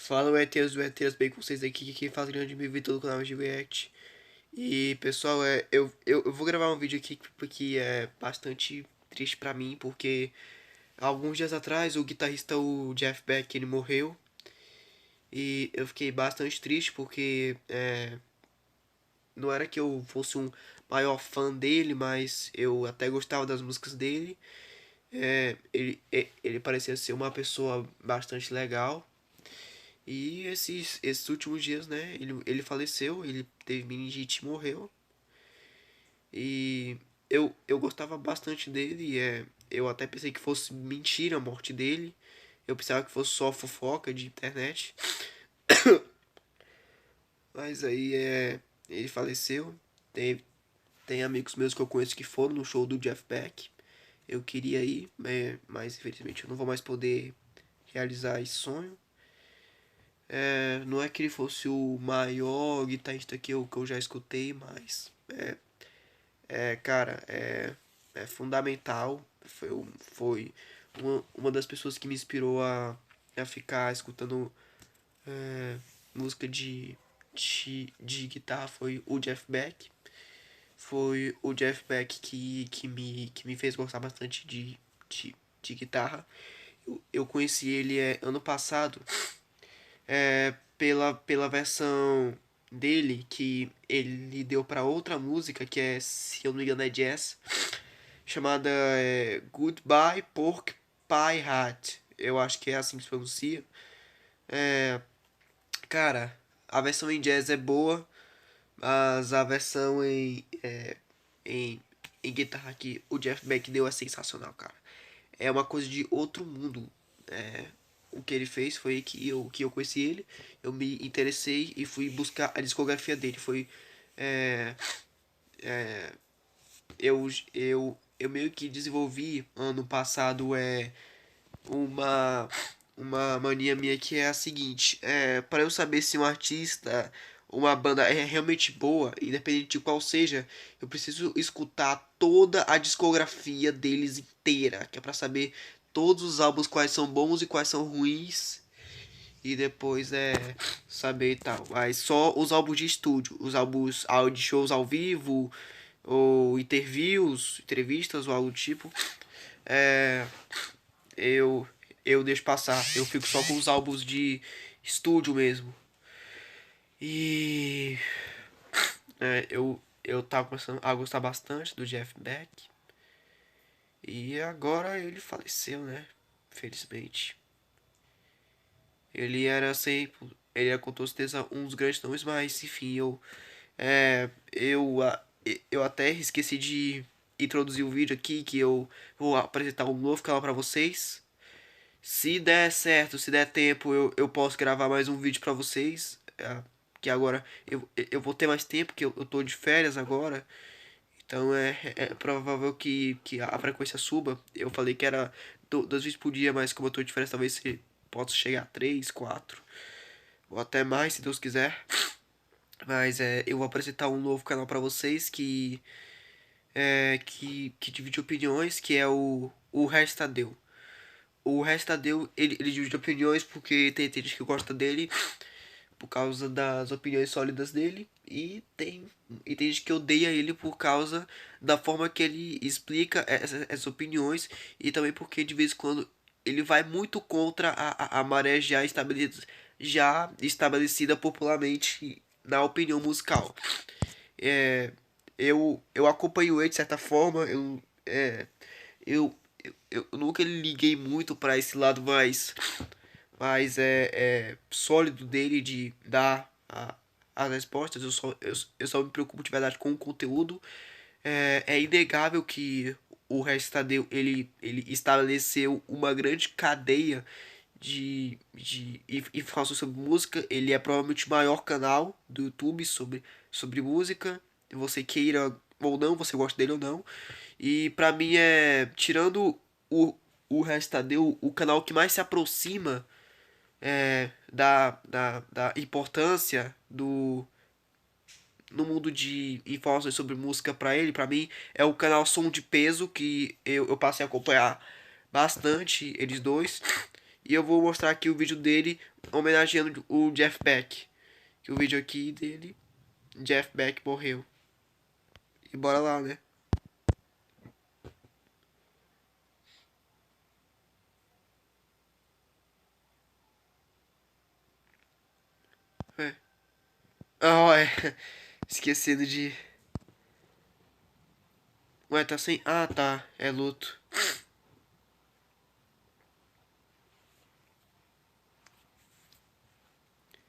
Fala, ETs do ETs, bem com vocês aqui, que quem fala é grande me todo o canal de React. E pessoal, eu vou gravar um vídeo aqui que é bastante triste pra mim, porque alguns dias atrás o guitarrista, o Jeff Beck, ele morreu. E eu fiquei bastante triste porque não era que eu fosse um maior fã dele, mas eu até gostava das músicas dele. Ele parecia ser uma pessoa bastante legal. E esses últimos dias, né, ele faleceu, ele teve meningite e morreu. E eu gostava bastante dele, eu até pensei que fosse mentira a morte dele. Eu pensava que fosse só fofoca de internet. Mas aí ele faleceu. Tem, tem amigos meus que eu conheço que foram no show do Jeff Beck. Eu queria ir, mas infelizmente eu não vou mais poder realizar esse sonho. Não é que ele fosse o maior guitarrista que eu já escutei, mas cara, é fundamental. Foi uma das pessoas que me inspirou a ficar escutando música de guitarra foi o Jeff Beck. Foi o Jeff Beck que me fez gostar bastante de guitarra. Eu conheci ele ano passado pela versão dele que ele deu para outra música que se eu não me engano, é jazz, chamada Goodbye Pork Pie Hat. Eu acho que é assim que se pronuncia. Cara, a versão em jazz é boa, mas a versão em, em guitarra que o Jeff Beck deu é sensacional, cara. É uma coisa de outro mundo. O que ele fez foi que eu conheci ele, eu me interessei e fui buscar a discografia dele. Eu meio que desenvolvi ano passado uma uma mania minha que é a seguinte: para eu saber se um artista, uma banda é realmente boa, independente de qual seja, eu preciso escutar toda a discografia deles inteira, que é para saber todos os álbuns quais são bons e quais são ruins. E depois saber e tal. Mas só os álbuns de estúdio, os álbuns de shows ao vivo, ou interviews, entrevistas ou algo do tipo, é, eu, eu deixo passar. Eu fico só com os álbuns de estúdio mesmo. E eu tava começando a gostar bastante do Jeff Beck. E agora ele faleceu, né? Felizmente. Ele era sempre. Ele era com certeza um dos grandes nomes, mas enfim, É, eu, a- eu até esqueci de introduzir o vídeo aqui que eu vou apresentar um novo canal pra vocês. Se der certo, se der tempo, eu posso gravar mais um vídeo pra vocês. Que agora eu vou ter mais tempo, que eu tô de férias agora. Então é provável que a frequência suba. Eu falei que era 2 vídeos por dia, mas como eu tô de férias, talvez se possa chegar a 3, 4 ou até mais, se Deus quiser. Mas eu vou apresentar um novo canal pra vocês que divide opiniões, que é o Restadeu. O Restadeu, ele divide opiniões porque tem gente que gosta dele por causa das opiniões sólidas dele e tem gente que odeia ele por causa da forma que ele explica essas opiniões e também porque de vez em quando ele vai muito contra a maré já estabelecida popularmente na opinião musical. É, eu acompanho ele de certa forma, eu, eu nunca liguei muito para esse lado mais sólido dele de dar as respostas. Eu só me preocupo de verdade com o conteúdo. É inegável que o Restadeu ele estabeleceu uma grande cadeia de informações sobre música. Ele é provavelmente o maior canal do YouTube sobre música. Você queira ou não, você gosta dele ou não. E pra mim tirando o, o Restadeu, o canal que mais se aproxima da importância no mundo de informações sobre música pra ele, pra mim, é o canal Som de Peso, que eu passei a acompanhar bastante eles dois. E eu vou mostrar aqui o vídeo dele homenageando o Jeff Beck. Que o vídeo aqui dele, Jeff Beck morreu. E bora lá, né? É. Ah, é. Esquecendo de... Ué, tá sem... Ah, tá. É luto.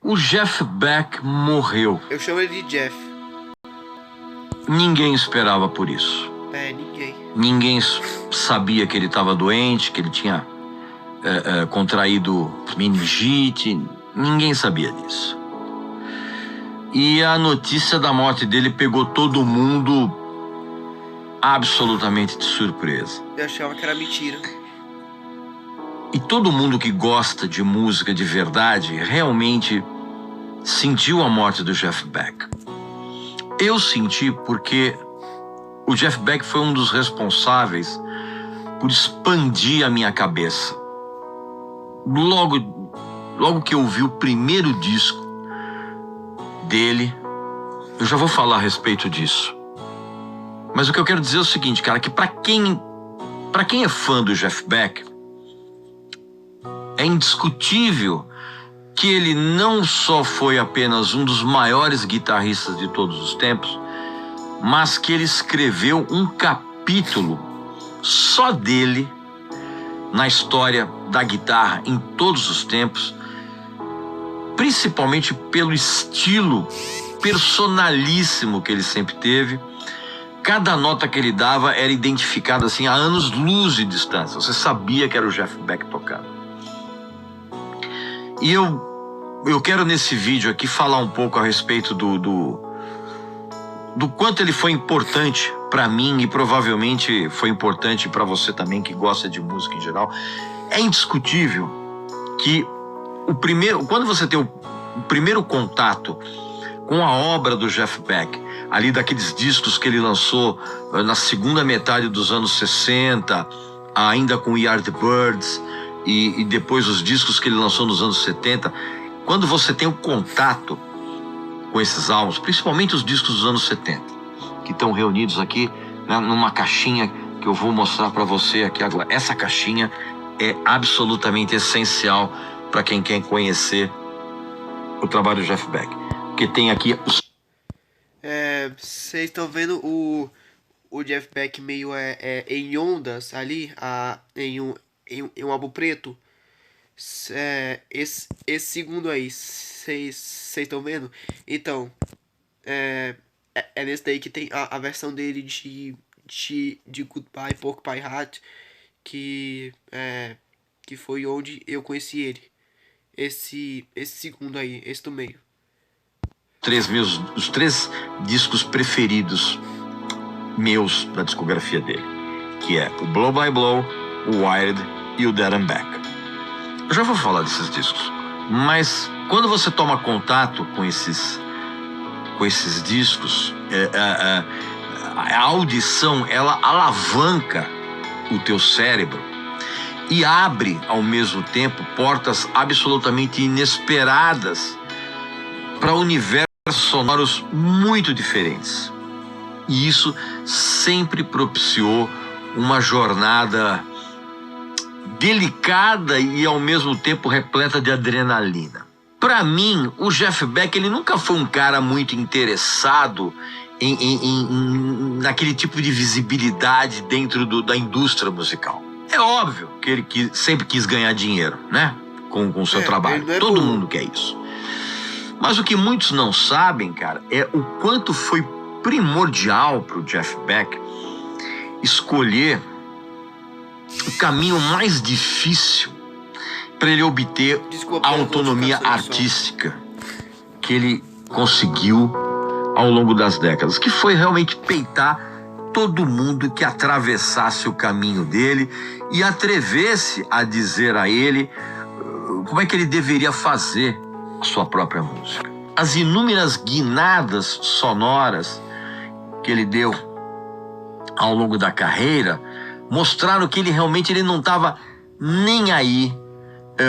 O Jeff Beck morreu. Eu chamo ele de Jeff. Ninguém esperava por isso. É, ninguém. Ninguém sabia que ele estava doente, que ele tinha contraído meningite. Ninguém sabia disso. E a notícia da morte dele pegou todo mundo absolutamente de surpresa. Eu achava que era mentira. E todo mundo que gosta de música de verdade realmente sentiu a morte do Jeff Beck. Eu senti porque o Jeff Beck foi um dos responsáveis por expandir a minha cabeça. Logo que eu ouvi o primeiro disco dele, eu já vou falar a respeito disso. Mas o que eu quero dizer é o seguinte, cara, que para quem é fã do Jeff Beck, é indiscutível que ele não só foi apenas um dos maiores guitarristas de todos os tempos, mas que ele escreveu um capítulo só dele na história da guitarra em todos os tempos, principalmente pelo estilo personalíssimo que ele sempre teve. Cada nota que ele dava era identificada assim a anos-luz de distância. Você sabia que era o Jeff Beck tocando. E eu quero nesse vídeo aqui falar um pouco a respeito do quanto ele foi importante para mim e provavelmente foi importante para você também que gosta de música em geral. É indiscutível que quando você tem o primeiro contato com a obra do Jeff Beck, ali daqueles discos que ele lançou na segunda metade dos anos 60, ainda com We Are The Birds, e depois os discos que ele lançou nos anos 70, quando você tem o contato com esses álbuns, principalmente os discos dos anos 70, que estão reunidos aqui, né, numa caixinha que eu vou mostrar para você aqui agora. Essa caixinha é absolutamente essencial para quem quer conhecer o trabalho do Jeff Beck, porque tem aqui os... Vocês estão vendo o Jeff Beck meio em ondas ali, em um álbum preto. Esse segundo aí, vocês estão vendo? Então, é nesse daí que tem a versão dele de Goodbye Porcupine Hat, que foi onde eu conheci ele. Esse segundo aí, esse do meio. Os três discos preferidos meus da discografia dele, que é o Blow by Blow, o Wired e o Dead and Back. Eu já vou falar desses discos, mas quando você toma contato com esses discos, a audição, ela alavanca o teu cérebro e abre ao mesmo tempo portas absolutamente inesperadas para universos sonoros muito diferentes. E isso sempre propiciou uma jornada delicada e ao mesmo tempo repleta de adrenalina. Para mim, o Jeff Beck, ele nunca foi um cara muito interessado naquele tipo de visibilidade dentro da indústria musical. É óbvio que ele sempre quis ganhar dinheiro, né? Com o seu trabalho. Todo mundo quer isso. Mas o que muitos não sabem, cara, é o quanto foi primordial para o Jeff Beck escolher o caminho mais difícil para ele obter a autonomia artística que ele conseguiu ao longo das décadas, que foi realmente peitar todo mundo que atravessasse o caminho dele e atrevesse a dizer a ele como é que ele deveria fazer a sua própria música. As inúmeras guinadas sonoras que ele deu ao longo da carreira mostraram que ele realmente não estava nem aí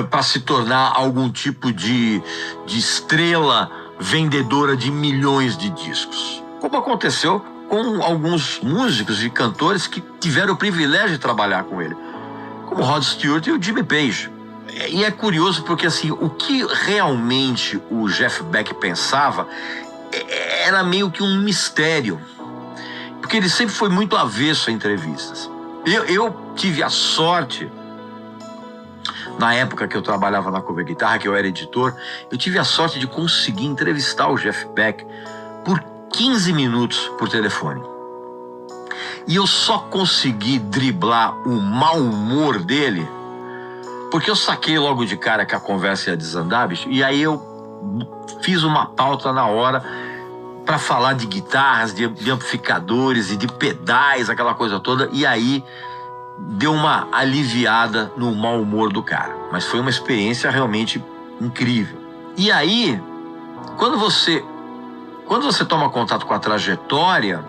para se tornar algum tipo de estrela vendedora de milhões de discos. Como aconteceu com alguns músicos e cantores que tiveram o privilégio de trabalhar com ele, como Rod Stewart e o Jimmy Page. E é curioso porque assim, o que realmente o Jeff Beck pensava era meio que um mistério, porque ele sempre foi muito avesso a entrevistas. Eu tive a sorte, na época que eu trabalhava na Cover Guitarra, que eu era editor, eu tive a sorte de conseguir entrevistar o Jeff Beck por 15 minutos por telefone. E eu só consegui driblar o mau humor dele porque eu saquei logo de cara que a conversa ia desandar, bicho, e aí eu fiz uma pauta na hora para falar de guitarras, de amplificadores e de pedais, aquela coisa toda, e aí deu uma aliviada no mau humor do cara. Mas foi uma experiência realmente incrível. E aí, quando você toma contato com a trajetória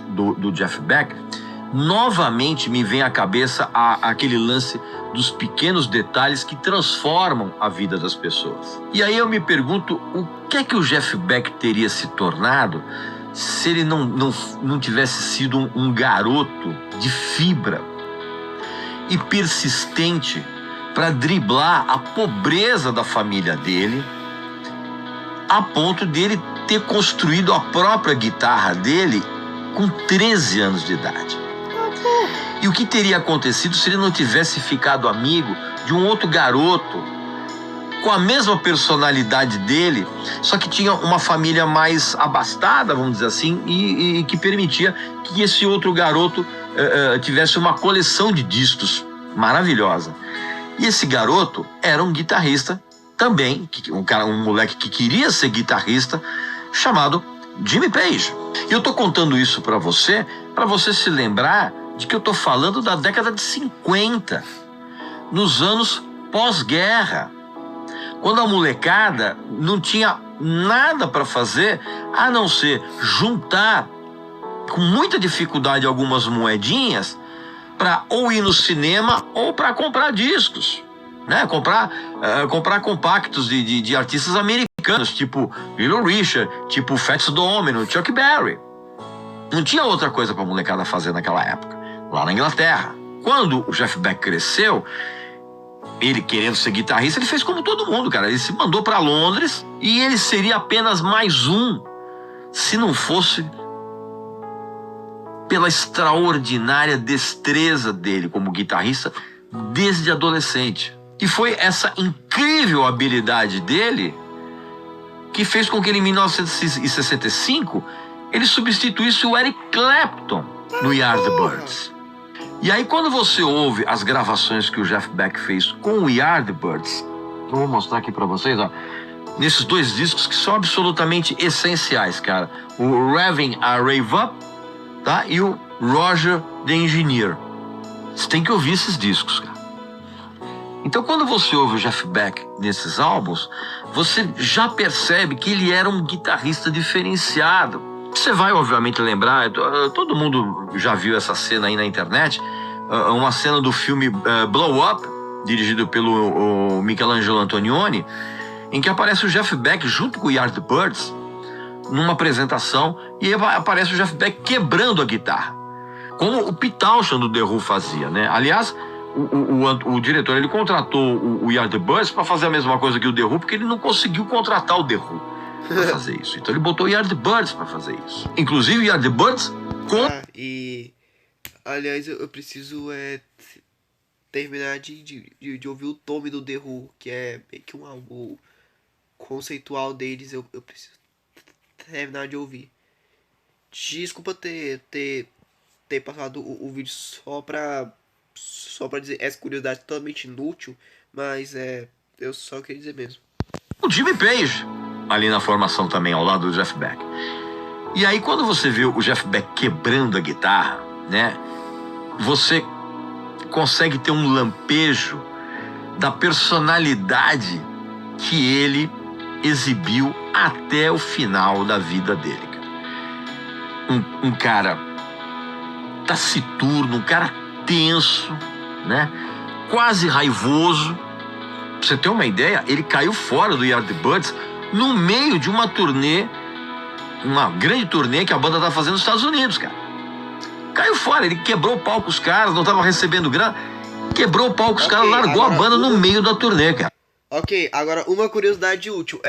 do Jeff Beck, novamente me vem à cabeça aquele lance dos pequenos detalhes que transformam a vida das pessoas. E aí eu me pergunto, o que é que o Jeff Beck teria se tornado se ele não tivesse sido um garoto de fibra e persistente para driblar a pobreza da família dele, a ponto dele ter construído a própria guitarra dele com 13 anos de idade. E o que teria acontecido se ele não tivesse ficado amigo de um outro garoto com a mesma personalidade dele, só que tinha uma família mais abastada, vamos dizer assim, e que permitia que esse outro garoto tivesse uma coleção de discos maravilhosa. E esse garoto era um guitarrista também, um moleque que queria ser guitarrista, chamado Jimmy Page. E eu tô contando isso para você se lembrar de que eu tô falando da década de 50, nos anos pós-guerra, quando a molecada não tinha nada para fazer a não ser juntar com muita dificuldade algumas moedinhas para ou ir no cinema ou para comprar discos, né? Comprar compactos de artistas americanos, tipo Little Richard, tipo Fats Domino, Chuck Berry. Não tinha outra coisa para a molecada fazer naquela época, lá na Inglaterra. Quando o Jeff Beck cresceu, ele querendo ser guitarrista, ele fez como todo mundo, cara. Ele se mandou para Londres e ele seria apenas mais um, se não fosse pela extraordinária destreza dele como guitarrista desde adolescente. E foi essa incrível habilidade dele que fez com que ele, em 1965, ele substituísse o Eric Clapton no Yardbirds. E aí, quando você ouve as gravações que o Jeff Beck fez com o Yardbirds, eu vou mostrar aqui pra vocês, ó, nesses dois discos que são absolutamente essenciais, cara. O Revving a Rave Up, tá? E o Roger the Engineer. Você tem que ouvir esses discos, cara. Então, quando você ouve o Jeff Beck nesses álbuns, você já percebe que ele era um guitarrista diferenciado. Você vai, obviamente, lembrar, todo mundo já viu essa cena aí na internet, uma cena do filme Blow Up, dirigido pelo Michelangelo Antonioni, em que aparece o Jeff Beck junto com o Yardbirds numa apresentação, e aparece o Jeff Beck quebrando a guitarra, como o Pete Townshend do The Who fazia, né? Aliás, o diretor, ele contratou o Yardbirds para fazer a mesma coisa que o The Who, porque ele não conseguiu contratar o The Who para fazer isso. Então ele botou o Yardbirds para fazer isso. Inclusive o Yardbirds e aliás, eu preciso terminar de ouvir o Tommy do The Who, que é meio que um álbum conceitual deles. Eu preciso terminar de ouvir. Desculpa ter passado o vídeo só pra dizer essa curiosidade totalmente inútil, mas eu só queria dizer mesmo. O Jimmy Page ali na formação também, ao lado do Jeff Beck. E aí, quando você vê o Jeff Beck quebrando a guitarra, né, você consegue ter um lampejo da personalidade que ele exibiu até o final da vida dele, cara. Um cara taciturno, um cara tenso, né, quase raivoso, Pra você ter uma ideia, ele caiu fora do Yardbirds no meio de uma turnê, uma grande turnê que a banda tá fazendo nos Estados Unidos, cara. Caiu fora, ele quebrou o pau com os caras, não tava recebendo grana, quebrou o pau com os caras, largou a banda no meio da turnê, cara. Ok, agora uma curiosidade útil.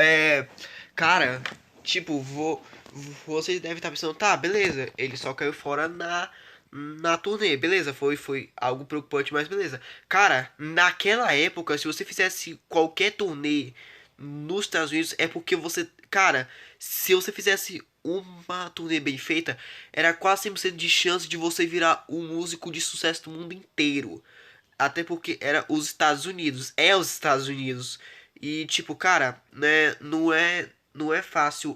Cara, tipo, vocês devem estar pensando, tá, beleza, ele só caiu fora na turnê, beleza, foi algo preocupante, mas beleza. Cara, naquela época, se você fizesse qualquer turnê nos Estados Unidos, é porque você, cara, se você fizesse uma turnê bem feita, era quase 100% de chance de você virar um músico de sucesso do mundo inteiro. Até porque era os Estados Unidos, é os Estados Unidos. E tipo, cara, né, não é fácil,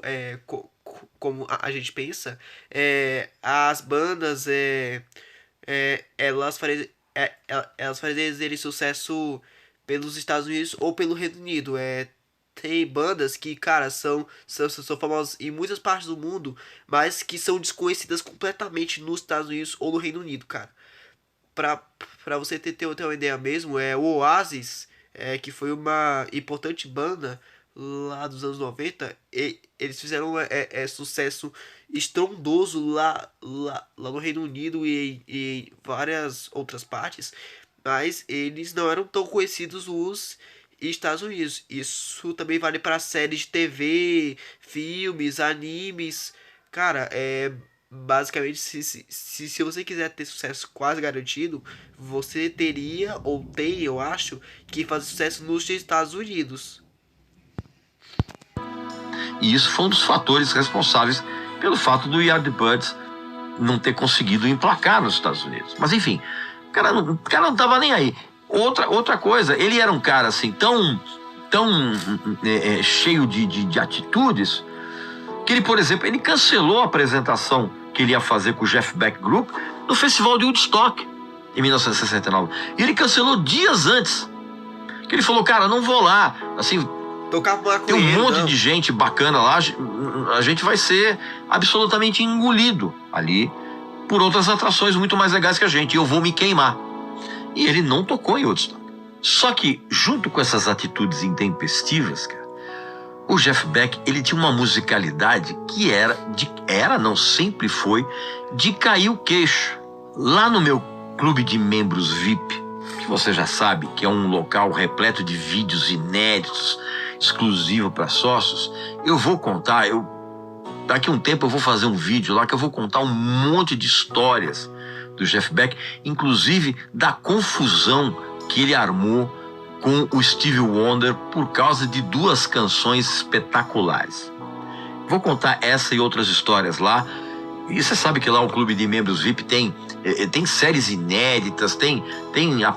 como a gente pensa. As bandas, elas elas fazerem sucesso pelos Estados Unidos ou pelo Reino Unido. Tem bandas que, cara, são famosas em muitas partes do mundo, mas que são desconhecidas completamente nos Estados Unidos ou no Reino Unido, cara. Pra, pra você ter uma ideia mesmo, o Oasis, que foi uma importante banda lá dos anos 90, eles fizeram sucesso estrondoso lá no Reino Unido e em várias outras partes, mas eles não eram tão conhecidos nos Estados Unidos. Isso também vale para séries de TV, filmes, animes. Cara, basicamente, se você quiser ter sucesso quase garantido, você teria, ou tem, eu acho, que fazer sucesso nos Estados Unidos. E isso foi um dos fatores responsáveis pelo fato do Yardbirds não ter conseguido emplacar nos Estados Unidos. Mas enfim, o cara não tava nem aí. Outra coisa, ele era um cara assim tão cheio de atitudes que ele, por exemplo, ele cancelou a apresentação que ele ia fazer com o Jeff Beck Group no Festival de Woodstock em 1969. E ele cancelou dias antes. Que ele falou, cara, não vou lá, assim, tem um monte de gente bacana lá, a gente vai ser absolutamente engolido ali por outras atrações muito mais legais que a gente, e eu vou me queimar. E ele não tocou em Woodstock. Só que, junto com essas atitudes intempestivas, cara, o Jeff Beck, ele tinha uma musicalidade que não sempre foi, de cair o queixo. Lá no meu clube de membros VIP, que você já sabe que é um local repleto de vídeos inéditos, exclusivo para sócios, eu vou contar, daqui a um tempo eu vou fazer um vídeo lá que eu vou contar um monte de histórias do Jeff Beck, inclusive da confusão que ele armou com o Stevie Wonder por causa de 2 canções espetaculares. Vou contar essa e outras histórias lá. E você sabe que lá o clube de membros VIP tem séries inéditas,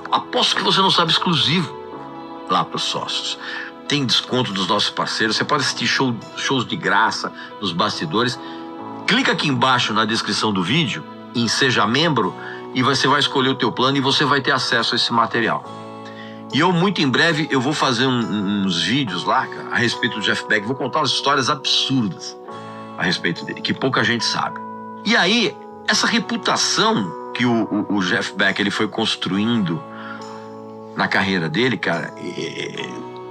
aposto que você não sabe, exclusivo lá para os sócios. Tem desconto dos nossos parceiros, você pode assistir shows de graça nos bastidores. Clica aqui embaixo na descrição do vídeo em Seja Membro e você vai escolher o teu plano e você vai ter acesso a esse material. E eu, muito em breve, eu vou fazer uns vídeos lá, cara, a respeito do Jeff Beck. Vou contar umas histórias absurdas a respeito dele, que pouca gente sabe. E aí, essa reputação que o Jeff Beck ele foi construindo na carreira dele, cara,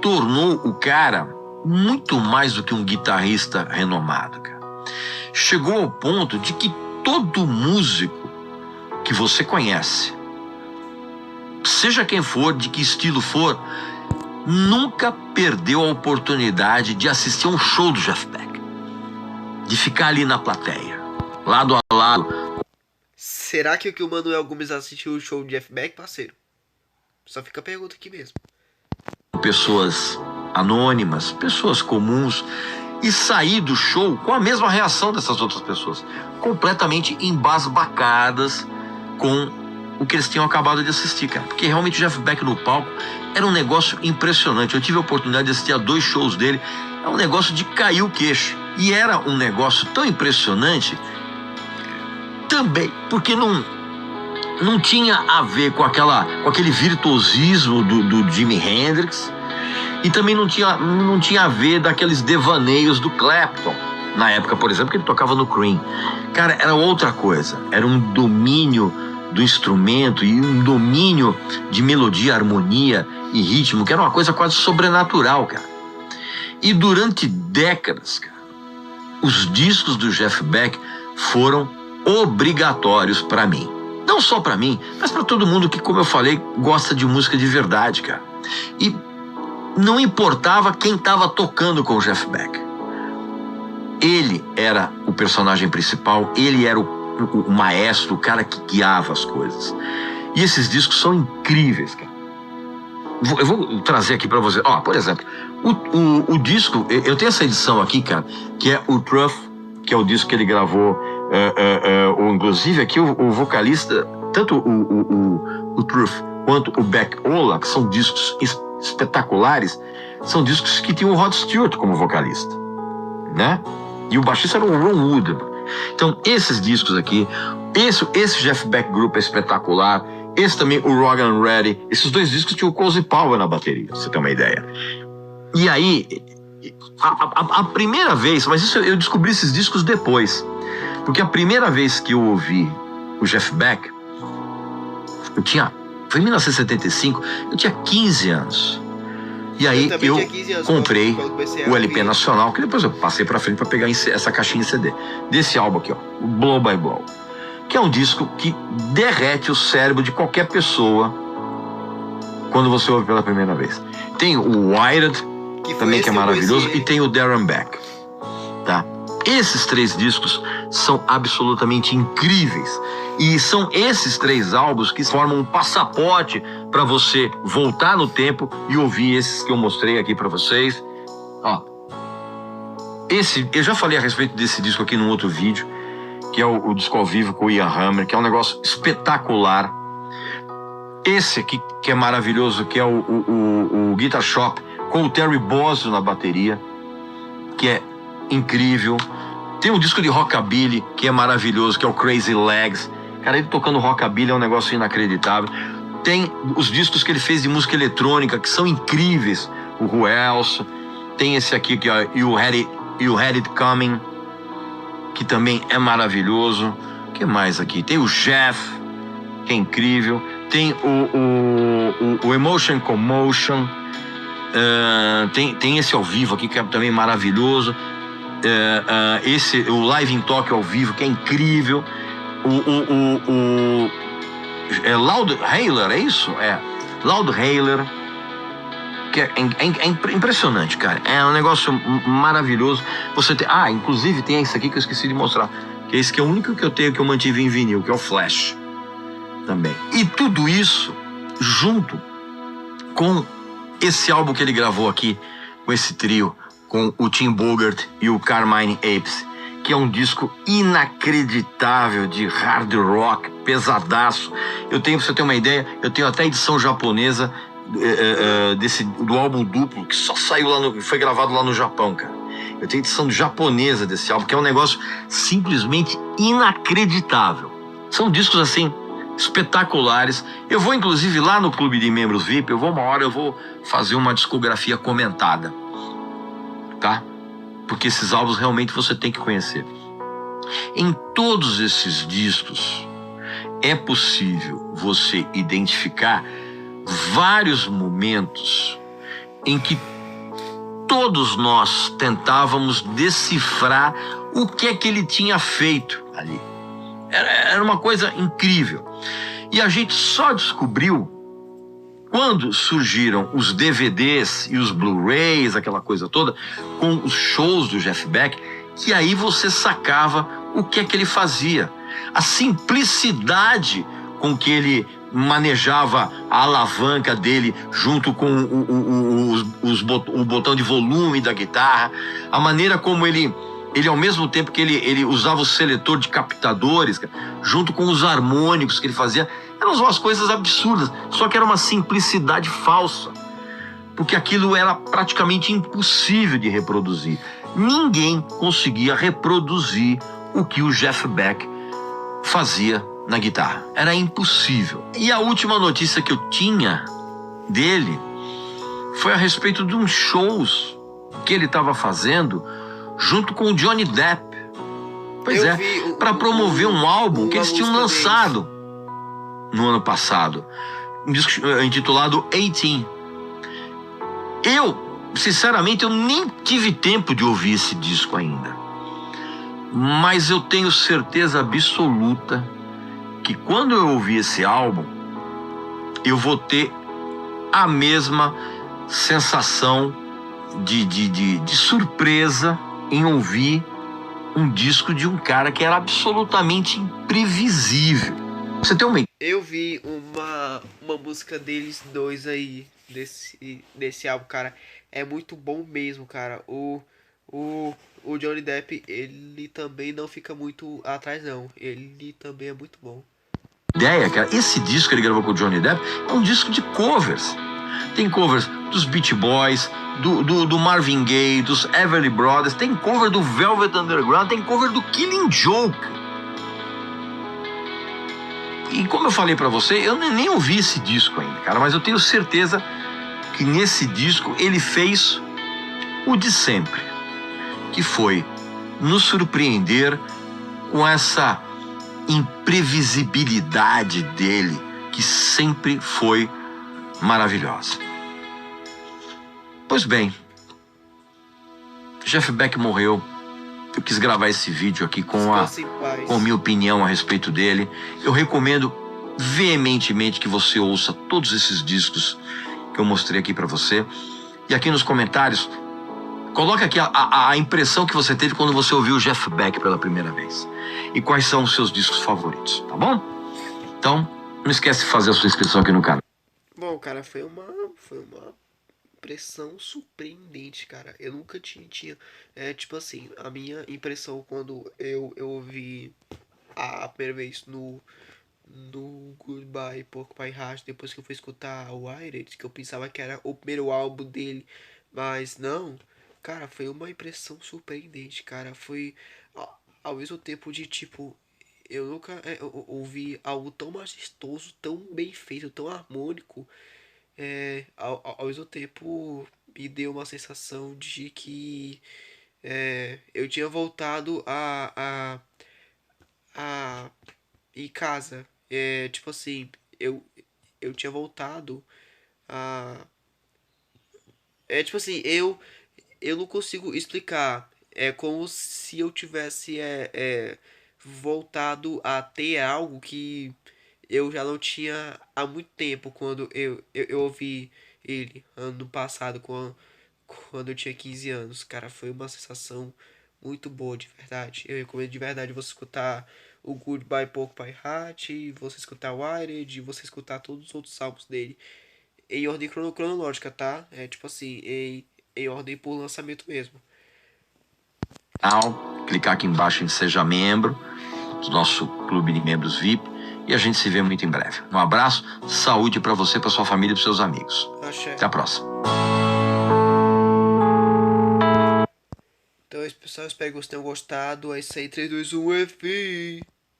tornou o cara muito mais do que um guitarrista renomado, cara. Chegou ao ponto de que todo músico que você conhece, seja quem for, de que estilo for, nunca perdeu a oportunidade de assistir a um show do Jeff Beck, de ficar ali na plateia, lado a lado. Será que o Manuel Gomes assistiu o show do Jeff Beck, parceiro? Só fica a pergunta aqui mesmo. Pessoas anônimas, pessoas comuns, e sair do show com a mesma reação dessas outras pessoas, completamente embasbacadas com o que eles tinham acabado de assistir, cara. Porque realmente o Jeff Beck no palco era um negócio impressionante. Eu tive a oportunidade de assistir a 2 shows dele. É um negócio de cair o queixo. E era um negócio tão impressionante também, porque não tinha a ver com aquele virtuosismo do Jimi Hendrix, e também não tinha a ver daqueles devaneios do Clapton, na época, por exemplo, que ele tocava no Cream. Cara, era outra coisa. Era um domínio do instrumento e um domínio de melodia, harmonia e ritmo, que era uma coisa quase sobrenatural, cara. E durante décadas, cara, os discos do Jeff Beck foram obrigatórios para mim. Não só para mim, mas para todo mundo que, como eu falei, gosta de música de verdade, cara. E não importava quem estava tocando com o Jeff Beck. Ele era o personagem principal, ele era o maestro, o cara que guiava as coisas. E esses discos são incríveis, cara. Eu vou trazer aqui para você. Ó, por exemplo, o disco, eu tenho essa edição aqui, cara, que é o Truth, que é o disco que ele gravou. Inclusive aqui o vocalista, tanto o Truth quanto o Beck Ola, que são discos espetaculares, são discos que tinham o Rod Stewart como vocalista, né? E o baixista era o Ron Wood. Então, esses discos aqui, esse Jeff Beck Group é espetacular, esse também, o Rock and Ready, esses dois discos tinham o Cozy Powell na bateria, pra você ter uma ideia. E aí, a primeira vez, mas isso eu descobri esses discos depois, porque a primeira vez que eu ouvi o Jeff Beck, foi em 1975, eu tinha 15 anos. E aí eu comprei o LP nacional, que depois eu passei pra frente pra pegar essa caixinha CD. Desse álbum aqui, ó, o Blow by Blow. Que é um disco que derrete o cérebro de qualquer pessoa quando você ouve pela primeira vez. Tem o Wired, também que é maravilhoso, e tem o Darren Beck, tá? Esses três discos são absolutamente incríveis. E são esses três álbuns que formam um passaporte para você voltar no tempo e ouvir esses que eu mostrei aqui para vocês. Ó, eu já falei a respeito desse disco aqui num outro vídeo, que é o disco ao vivo com o Ian Hammer, que é um negócio espetacular. Esse aqui, que é maravilhoso, que é o Guitar Shop, com o Terry Bozzio na bateria, que é incrível. Tem um disco de rockabilly, que é maravilhoso, que é o Crazy Legs. Cara, ele tocando rockabilly é um negócio inacreditável. Tem os discos que ele fez de música eletrônica, que são incríveis. O Who Else. Tem esse aqui, que é You Had It Coming, que também é maravilhoso. O que mais aqui? Tem o Jeff, que é incrível. Tem o Emotion Commotion. Tem esse ao vivo aqui, que é também maravilhoso. O Live in Tokyo ao vivo, que é incrível. Loud Hailer, é isso? Loud Hailer, que é impressionante, cara. É um negócio maravilhoso. Você tem, inclusive tem esse aqui que eu esqueci de mostrar, que esse que é o único que eu tenho que eu mantive em vinil, que é o Flash também. E tudo isso junto com esse álbum que ele gravou aqui com esse trio, com o Tim Bogert e o Carmine Apes, que é um disco inacreditável de hard rock, pesadaço. Eu tenho, pra você ter uma ideia, eu tenho até a edição japonesa do álbum duplo, que só saiu foi gravado lá no Japão, cara. Eu tenho a edição japonesa desse álbum, que é um negócio simplesmente inacreditável. São discos, assim, espetaculares. Eu vou, inclusive, lá no Clube de Membros VIP, uma hora eu vou fazer uma discografia comentada, tá? Porque esses álbuns realmente você tem que conhecer. Em todos esses discos é possível você identificar vários momentos em que todos nós tentávamos decifrar o que é que ele tinha feito ali. Era uma coisa incrível. E a gente só descobriu quando surgiram os DVDs e os Blu-rays, aquela coisa toda, com os shows do Jeff Beck, que aí você sacava o que é que ele fazia. A simplicidade com que ele manejava a alavanca dele junto com o botão de volume da guitarra, a maneira como ele ao mesmo tempo que ele usava o seletor de captadores, junto com os harmônicos que ele fazia, eram umas coisas absurdas, só que era uma simplicidade falsa, porque aquilo era praticamente impossível de reproduzir. Ninguém conseguia reproduzir o que o Jeff Beck fazia na guitarra. Era impossível. E a última notícia que eu tinha dele foi a respeito de uns shows que ele estava fazendo junto com o Johnny Depp. Pois para promover um álbum que eles tinham lançado. no ano passado. Um disco intitulado 18. Sinceramente, eu nem tive tempo de ouvir esse disco ainda. Mas eu tenho certeza absoluta que quando eu ouvir esse álbum, eu vou ter a mesma sensação de surpresa em ouvir um disco de um cara que era absolutamente imprevisível. Você tem uma... Eu vi uma música deles dois aí, desse álbum, cara. É muito bom mesmo, cara. O Johnny Depp, ele também não fica muito atrás, não. Ele também é muito bom. Ideia, cara, esse disco que ele gravou com o Johnny Depp é um disco de covers. Tem covers dos Beach Boys, do Marvin Gaye, dos Everly Brothers, tem cover do Velvet Underground, tem cover do Killing Joke. E como eu falei pra você, eu nem ouvi esse disco ainda, cara, mas eu tenho certeza que nesse disco ele fez o de sempre, que foi nos surpreender com essa imprevisibilidade dele, que sempre foi maravilhosa. Pois bem, Jeff Beck morreu. Eu quis gravar esse vídeo aqui com a minha opinião a respeito dele. Eu recomendo veementemente que você ouça todos esses discos que eu mostrei aqui pra você. E aqui nos comentários, coloca aqui a impressão que você teve quando você ouviu o Jeff Beck pela primeira vez. E quais são os seus discos favoritos, tá bom? Então, não esquece de fazer a sua inscrição aqui no canal. Bom, cara, foi uma impressão surpreendente, cara. Eu nunca tinha tipo assim, a minha impressão quando eu ouvi a primeira vez no Goodbye Porcupine Heart, depois que eu fui escutar o Wired, que eu pensava que era o primeiro álbum dele, mas não, cara, foi uma impressão surpreendente, cara. Foi ao mesmo tempo de tipo, eu nunca ouvi algo tão majestoso, tão bem feito, tão harmônico. Ao mesmo tempo me deu uma sensação de que eu tinha voltado a em casa. Tipo assim, eu tinha voltado a. Tipo assim, eu não consigo explicar. É como se eu tivesse voltado a ter algo que eu já não tinha há muito tempo quando eu ouvi ele ano passado, quando eu tinha 15 anos. Cara, foi uma sensação muito boa, de verdade. Eu recomendo de verdade você escutar o Goodbye Porcupine Heart, você escutar o Wired, e você escutar todos os outros álbuns dele em ordem cronológica, tá? É tipo assim, em ordem por lançamento mesmo. Clicar aqui embaixo em Seja Membro do nosso clube de membros VIP e a gente se vê muito em breve. Um abraço, saúde para você, para sua família e para seus amigos. Axé. Até a próxima. Então é isso, pessoal. Espero que vocês tenham gostado. É isso aí, 3, 2, 1, F.